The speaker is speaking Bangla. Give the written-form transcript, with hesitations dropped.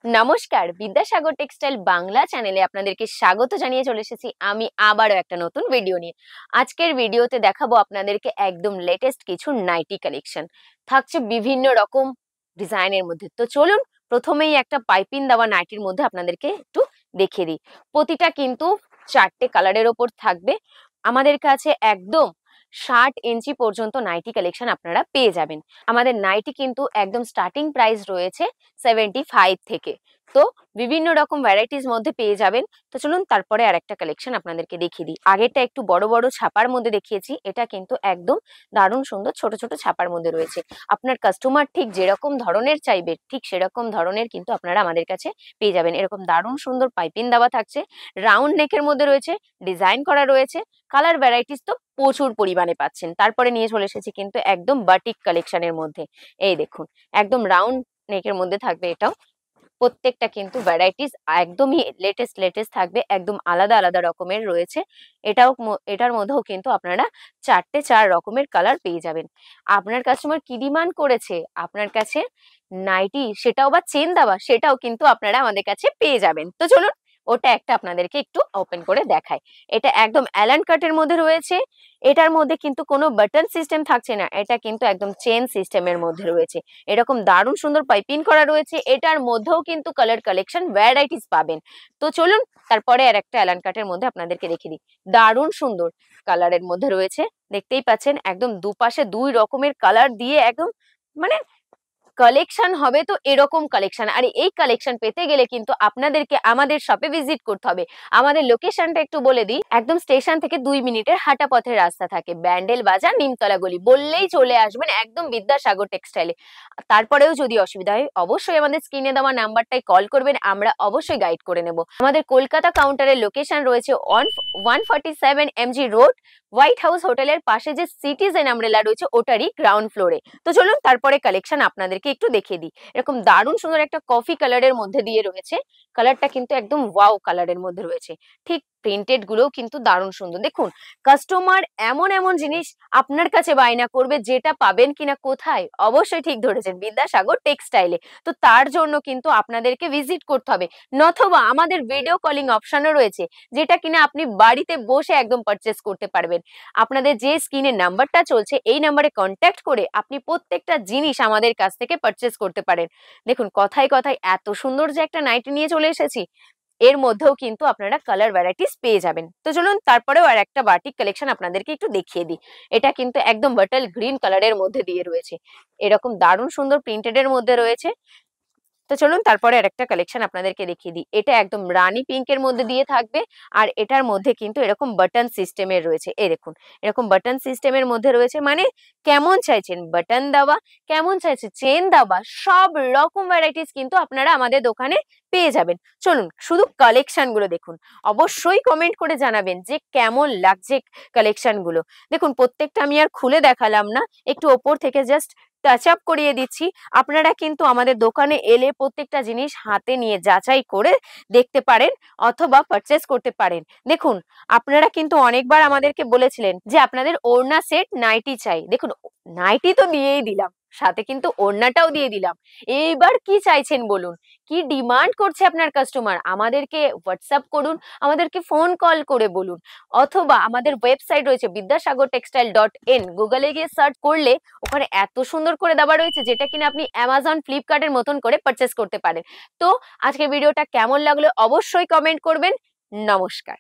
নমস্কার, বিদ্যাসাগর টেক্সটাইল বাংলা চ্যানেলে আপনাদেরকে স্বাগত জানিয়ে চলে এসেছি আমি আবারও একটা নতুন ভিডিও নিয়ে। আজকের ভিডিওতে দেখাবো আপনাদেরকে একদম লেটেস্ট কিছু নাইটি কালেকশন। থাকছে বিভিন্ন রকম ডিজাইনের মধ্যে। তো চলুন প্রথমেই একটা পাইপিং দেওয়া নাইটির মধ্যে আপনাদেরকে একটু দেখিয়ে দিই। প্রতিটা কিন্তু 4টে কালারের ওপর থাকবে। আমাদের কাছে একদম 60 ইঞ্চি পর্যন্ত নাইটি কালেকশন আপনারা পেয়ে যাবেন। আমাদের নাইটি কিন্তু একদম স্টার্টিং প্রাইস রয়েছে 75 থেকে। তো বিভিন্ন রকম ভ্যারাইটিস মধ্যে পেয়ে যাবেন। তো চলুন তারপরে আরেকটা কালেকশন আপনাদেরকে দেখিয়ে দিই। আগেরটা একটু বড় বড় ছাপার মধ্যে দেখিয়েছি, এটা কিন্তু একদম দারুণ সুন্দর ছোট ছোট ছাপার মধ্যে রয়েছে। আপনার কাস্টমার ঠিক যেরকম ধরনের চাইবে ঠিক সেরকম ধরনের কিন্তু আপনারা আমাদের কাছে পেয়ে যাবেন। এরকম দারুণ সুন্দর পাইপিং দেওয়া থাকছে, রাউন্ড নেকের মধ্যে রয়েছে, ডিজাইন করা রয়েছে, কালার ভ্যারাইটিস তো প্রচুর পরিমাণে পাচ্ছেন। তারপরে নিয়ে চলে এসেছি কিন্তু একদম বাটিক কালেকশনের মধ্যে। এই দেখুন, একদম রাউন্ড নেকের মধ্যে থাকবে এটাও। প্রত্যেকটা কিন্তু ভ্যারাইটিস একদমই লেটেস্ট লেটেস্ট থাকবে, একদম আলাদা আলাদা রকমের রয়েছে। এটার মধ্যেও কিন্তু আপনারা 4 রকমের কালার পেয়ে যাবেন। আপনার কাস্টমার কি ডিমান্ড করেছে আপনার কাছে নাইটি, সেটাও বা চেন দেওয়া, সেটাও কিন্তু আপনারা আমাদের কাছে পেয়ে যাবেন। তো চলুন ওটা একটা আপনাদেরকে একটু ওপেন করে দেখাই। এটা একদম অ্যালান কাটের মধ্যে রয়েছে। এটার মধ্যে কিন্তু কোনো বাটন সিস্টেম থাকছে না, এটা কিন্তু একদম চেন সিস্টেমের মধ্যে রয়েছে। এরকম দারুণ সুন্দর পাইপিং করা রয়েছে। এটার মধ্যেও কিন্তু কালার কালেকশন ভ্যারাইটিস পাবেন। তো চলুন তারপরে আর একটা অ্যালান কাটের মধ্যে আপনাদেরকে দেখিয়ে দিই। দারুণ সুন্দর কালারের মধ্যে রয়েছে, দেখতেই পাচ্ছেন একদম দুপাশে 2 রকমের কালার দিয়ে একদম মানে কালেকশন হবে। তো এরকম কালেকশন, আর এই কালেকশন পেতে গেলে কিন্তু আপনাদেরকে আমাদের শপে ভিজিট করতে হবে। আমাদের লোকেশনটা একটু বলে দিই। একদম স্টেশন থেকে 2 মিনিটের হাঁটা পথের রাস্তা থাকে, ব্যান্ডেল বাজার, নিমতলা গলি বললেই চলে আসবেন একদম বিদ্যাসাগর টেক্সটাইলে। তারপরেও যদি অসুবিধা হয় অবশ্যই আমাদের স্ক্রিনে দেওয়া নাম্বারটাই কল করবেন, আমরা অবশ্যই গাইড করে নেব। আমাদের কলকাতা কাউন্টারের লোকেশন রয়েছে 147 MG রোড, হোয়াইট হাউস হোটেলের পাশে যে সিটিজেন আমব্রেলা রয়েছে ওটারই গ্রাউন্ড ফ্লোরে। তো চলুন তারপরে কালেকশন আপনাদেরকে একটু দেখিয়ে দিই। এরকম দারুণ সুন্দর একটা কফি কালারের মধ্যে দিয়ে রয়েছে। কালারটা কিন্তু একদম ওয়াও কালারের মধ্যে রয়েছে। ঠিক প্রিন্টেড গুলোও কিন্তু দারুণ সুন্দর। দেখুন কাস্টমার এমন এমন জিনিস আপনার কাছে বায়না করবে, যেটা পাবেন কিনা কোথায়, অবশ্যই ঠিক ধরেছেন, বিদ্যাসাগর টেক্সটাইলে। তো তার জন্য কিন্তু আপনাদেরকে ভিজিট করতে হবে, নথবা আমাদের ভিডিও কলিং অপশনও রয়েছে, যেটা কিনা আপনি বাড়িতে বসে একদম পারচেস করতে পারবেন। আপনাদের যে স্ক্রিনে নাম্বারটা চলছে এই নাম্বারে কন্ট্যাক্ট করে আপনি প্রত্যেকটা জিনিস আমাদের কাছ থেকে পারচেস করতে পারেন। দেখুন কথায় কথায় এত সুন্দর যে একটা নাইটি নিয়ে চলে এসেছি, এর মধ্যেও কিন্তু আপনারা কালার ভ্যারাইটিস পেয়ে যাবেন। তো চলুন তারপরেও আর একটা বাটিক কালেকশন আপনাদেরকে একটু দেখিয়ে দিই। এটা কিন্তু একদম বাটল গ্রিন কালারের মধ্যে দিয়ে রয়েছে, এরকম দারুণ সুন্দর প্রিন্টেড এর মধ্যে রয়েছে। তো চলুন তারপরে আরেকটা কালেকশন আপনাদেরকে দেখিয়ে দিই। এটা একদম রানী পিঙ্কের মধ্যে দিয়ে থাকবে, আর এটার মধ্যে কিন্তু এরকম বাটন সিস্টেমের রয়েছে। এই দেখুন এরকম বাটন সিস্টেমের মধ্যে রয়েছে, মানে কেমন চাইছেন বাটন দেওয়া, কেমন চাইছে চেন দেওয়া, সব রকম ভ্যারাইটিস কিন্তু আপনারা আমাদের দোকানে পেয়ে যাবেন। চলুন শুধু কালেকশন গুলো দেখুন, অবশ্যই কমেন্ট করে জানাবেন যে কেমন লাগছে কালেকশন গুলো। দেখুন প্রত্যেকটা আমি আর খুলে দেখালাম না, একটু ওপর থেকে জাস্ট টাচ আপ করিয়ে দিচ্ছি। আপনারা কিন্তু আমাদের দোকানে এলে প্রত্যেকটা জিনিস হাতে নিয়ে যাচাই করে দেখতে পারেন অথবা পারচেস করতে পারেন। দেখুন আপনারা কিন্তু অনেকবার আমাদেরকে বলেছিলেন যে আপনাদের ওড়না সেট নাইটি চাই। দেখুন নাইটি তো দিয়েই দিলাম, সাথে কিন্তু ওড়নাটাও দিয়ে দিলাম। এইবার কি চাইছেন বলুন, কি ডিমান্ড করছে আপনার কাস্টমার, আমাদেরকে হোয়াটসঅ্যাপ করুন, আমাদেরকে ফোন কল করে বলুন, অথবা আমাদের ওয়েবসাইট রয়েছে vidyasagartextile.in, গুগলে গিয়ে সার্চ করলে ওখানে এত সুন্দর করে দেওয়া রয়েছে, যেটা কিনা আপনি অ্যামাজন ফ্লিপকার্টের মতন করে পারচেস করতে পারেন। তো আজকের ভিডিওটা কেমন লাগলো অবশ্যই কমেন্ট করবেন। নমস্কার।